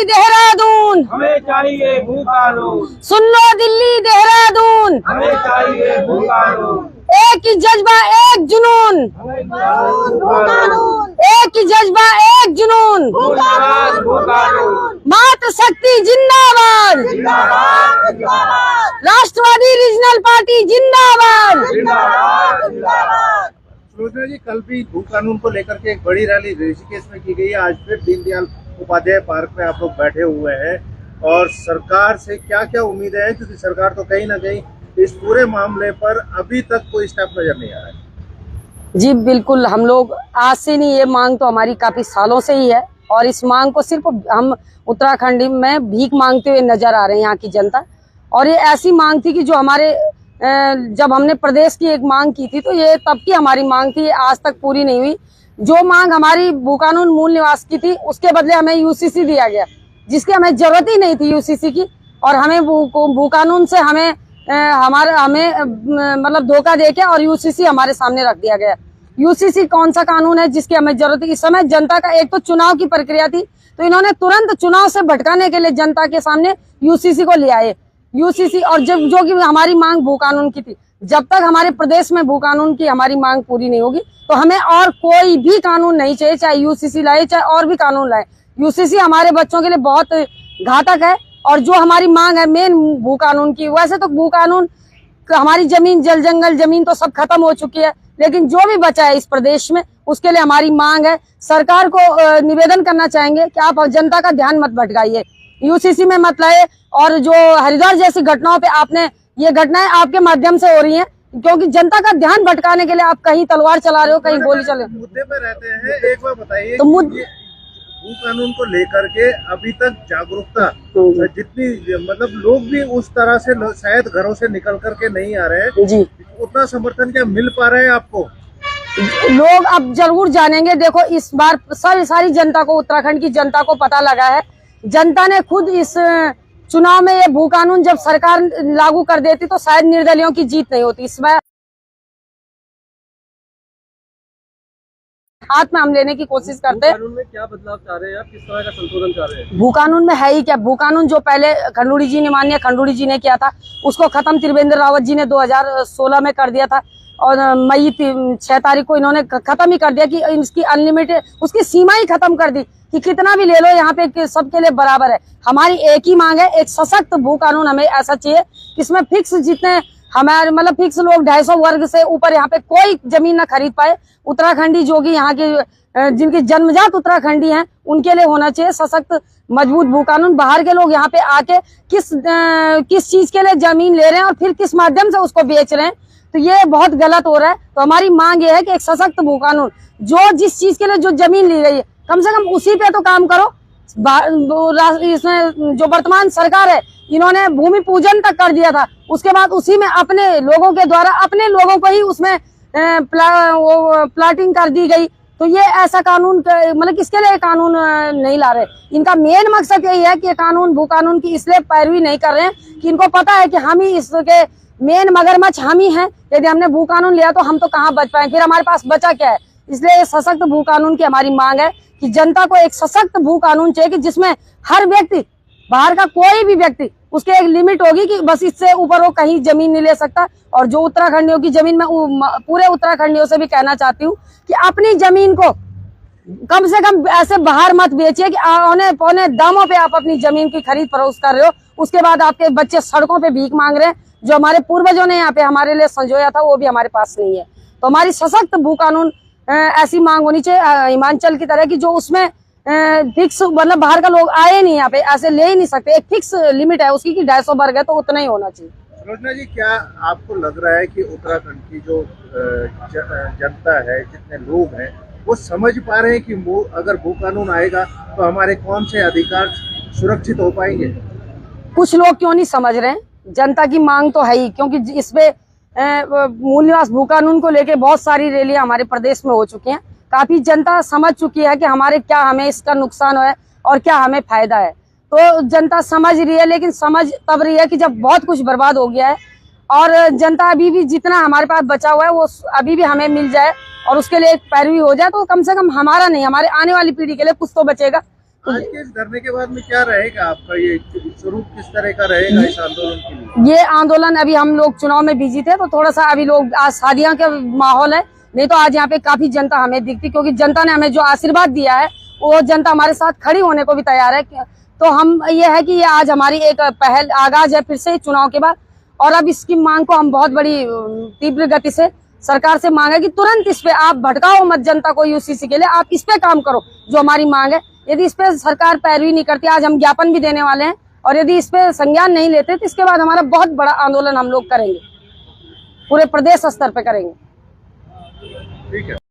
दिल्ली देहरादून, हमें चाहिए भू कानून, सुन लो दिल्ली देहरादून, हमें चाहिए भू कानून, एक ही जज्बा एक जुनून, एक ही जज्बा एक जुनून, भू कानून, मातृशक्ति जिंदाबाद, राष्ट्रवादी रीजनल पार्टी जिंदाबाद। सुलोचना जी, कल भी भू कानून को लेकर के एक बड़ी रैली ऋषिकेश में की गई है। आज फिर दीनदयाल उपाध्याय पार्क में आप लोग बैठे हुए हैं और सरकार से क्या क्या उम्मीदें हैं, क्योंकि सरकार तो कहीं ना कहीं इस पूरे मामले पर अभी तक कोई स्टेप नजर नहीं आ रहा है। जी बिल्कुल, हम लोग आज से नहीं, ये मांग तो हमारी काफी सालों से ही है और इस मांग को सिर्फ हम उत्तराखंड में भीख मांगते हुए नजर आ रहे हैं यहाँ की जनता। और ये ऐसी मांग थी कि जो हमारे जब हमने प्रदेश की एक मांग की थी तो ये तब की हमारी मांग थी, ये आज तक पूरी नहीं हुई। जो मांग हमारी भू कानून मूल निवास की थी उसके बदले हमें यूसीसी दिया गया, जिसकी हमें जरूरत ही नहीं थी यूसीसी की। और हमें भू कानून से हमें मतलब धोखा देके और यूसीसी हमारे सामने रख दिया गया। यूसीसी कौन सा कानून है जिसकी हमें जरूरत है? इस समय जनता का एक तो चुनाव की प्रक्रिया थी, तो इन्होंने तुरंत चुनाव से भटकाने के लिए जनता के सामने यूसीसी को ले आए। यूसीसी और जब जो कि हमारी मांग भू कानून की थी, जब तक हमारे प्रदेश में भू कानून की हमारी मांग पूरी नहीं होगी तो हमें और कोई भी कानून नहीं चाहिए, चाहे यूसीसी लाए चाहे और भी कानून लाए। यूसीसी हमारे बच्चों के लिए बहुत घातक है। और जो हमारी मांग है मेन भू कानून की, वैसे तो भू कानून हमारी जमीन, जल जंगल जमीन तो सब खत्म हो चुकी है, लेकिन जो भी बचा है इस प्रदेश में उसके लिए हमारी मांग है। सरकार को निवेदन करना चाहेंगे कि आप जनता का ध्यान मत भटकाइए, यूसीसी में मत लाए। और जो हरिद्वार जैसी घटनाओं पे आपने, ये घटनाएं आपके माध्यम से हो रही हैं, क्योंकि जनता का ध्यान भटकाने के लिए आप कहीं तलवार चला रहे हो, कहीं गोली चला रहे हो। मुद्दे पे रहते हैं, एक बार बताइए तो भू कानून को लेकर के अभी तक जागरूकता जितनी, मतलब लोग भी उस तरह से शायद घरों से निकल करके नहीं आ रहे हैं जी, उतना समर्थन क्या मिल पा रहा है आपको? लोग अब जरूर जानेंगे। देखो इस बार सारी जनता को, उत्तराखंड की जनता को पता लगा है, जनता ने खुद इस चुनाव में ये भू कानून जब सरकार लागू कर देती तो शायद निर्दलियों की जीत नहीं होती। इस बार हाथ में हम लेने की कोशिश करते हैं। कानून में क्या बदलाव चाह रहे हैं आप, किस तरह का संशोधन चाह रहे हैं? भू कानून में है ही क्या? भू कानून जो पहले माननीय खंडूड़ी जी ने किया था उसको खत्म त्रिवेंद्र रावत जी ने 2016 में कर दिया था और मई 6 तारीख को इन्होंने खत्म ही कर दिया कि इसकी अनलिमिटेड, उसकी सीमा ही खत्म कर दी कि कितना भी ले लो, यहाँ पे सबके लिए बराबर है। हमारी एक ही मांग है, एक सशक्त भू कानून हमें ऐसा चाहिए जिसमें फिक्स, जितने हमारे मतलब फिक्स लोग 250 वर्ग से ऊपर यहाँ पे कोई जमीन न खरीद पाए। उत्तराखंडी जो कि यहाँ के जिनकी जन्मजात उत्तराखंडी हैं उनके लिए होना चाहिए सशक्त मजबूत भू कानून। बाहर के लोग यहाँ पे आके किस चीज के लिए जमीन ले रहे हैं और फिर किस माध्यम से उसको बेच रहे हैं, तो ये बहुत गलत हो रहा है। तो हमारी मांग ये है कि एक सशक्त भू कानून, जो जिस चीज के लिए जो जमीन ली गई है कम से कम उसी पे तो काम करो। इसमें जो वर्तमान सरकार है इन्होंने भूमि पूजन तक कर दिया था, उसके बाद उसी में अपने लोगों के द्वारा अपने लोगों को ही उसमें प्लाटिंग कर दी गई। तो ये ऐसा कानून मतलब किसके लिए कानून नहीं ला रहे? इनका मेन मकसद यही है कि कानून भू कानून की इसलिए पैरवी नहीं कर रहे हैं कि इनको पता है कि हम ही इसके मेन मगरमच्छ हम ही हैं। यदि हमने भू कानून लिया तो हम तो कहाँ बच पाए, फिर हमारे पास बचा क्या है? इसलिए सशक्त भू कानून की हमारी मांग है कि जनता को एक सशक्त भू कानून चाहिए कि जिसमें हर व्यक्ति, बाहर का कोई भी व्यक्ति, उसके एक लिमिट होगी कि बस इससे ऊपर वो कहीं जमीन नहीं ले सकता। और जो उत्तराखंडियों की जमीन, में पूरे उत्तराखंडियों से भी कहना चाहती हूँ कि अपनी जमीन को कम से कम ऐसे बाहर मत बेचिए कि औने पौने दामों पे आप अपनी जमीन की खरीद फरोख्त कर रहे हो, उसके बाद आपके बच्चे सड़कों पे भीख मांग रहे हैं। जो हमारे पूर्वजों ने यहाँ पे हमारे लिए संजोया था वो भी हमारे पास नहीं है। तो हमारी सशक्त भू कानून ऐसी मांग होनी चाहिए हिमाचल की तरह की, जो उसमें फिक्स, मतलब बाहर का लोग आए नहीं यहाँ पे, ऐसे ले ही नहीं सकते। एक फिक्स लिमिट है उसकी कि 250 वर्ग है तो उतना ही होना चाहिए। सुलोचना जी, क्या आपको लग रहा है कि उत्तराखंड की जो जनता है, जितने लोग हैं, वो समझ पा रहे हैं कि अगर भू कानून आएगा तो हमारे कौन से अधिकार सुरक्षित हो पाएंगे? कुछ लोग क्यों नहीं समझ रहे हैं, जनता की मांग तो है ही, क्योंकि इसपे मूल निवास भू कानून को लेके बहुत सारी रैलियां हमारे प्रदेश में हो चुकी हैं। काफी जनता समझ चुकी है कि हमें इसका नुकसान है और क्या हमें फायदा है। तो जनता समझ रही है, लेकिन समझ तब रही है कि जब बहुत कुछ बर्बाद हो गया है और जनता अभी भी जितना हमारे पास बचा हुआ है वो अभी भी हमें मिल जाए और उसके लिए एक पैरवी हो जाए, तो कम से कम हमारा नहीं, हमारे आने वाली पीढ़ी के लिए कुछ तो बचेगा। आज के इस धरने के बाद में क्या रहेगा आपका ये स्वरूप, किस तरह का रहेगा इस आंदोलन के लिए? ये आंदोलन, अभी हम लोग चुनाव में बिजी थे तो थोड़ा सा अभी लोग, आज शादियां का माहौल है, नहीं तो आज यहाँ पे काफी जनता हमें दिखती, क्योंकि जनता ने हमें जो आशीर्वाद दिया है वो जनता हमारे साथ खड़ी होने को भी तैयार है। तो हम ये है कि ये आज हमारी एक पहल आगाज है फिर से चुनाव के बाद, और अब इसकी मांग को हम बहुत बड़ी तीव्र गति से सरकार से मांग है कि तुरंत इस पे आप भटकाओ मत जनता को यूसीसी के लिए, आप इस पे काम करो जो हमारी मांग है। यदि इस पे सरकार पैरवी नहीं करती, आज हम ज्ञापन भी देने वाले हैं, और यदि इस पे संज्ञान नहीं लेते तो इसके बाद हमारा बहुत बड़ा आंदोलन हम लोग करेंगे, पूरे प्रदेश स्तर पे करेंगे। ठीक है।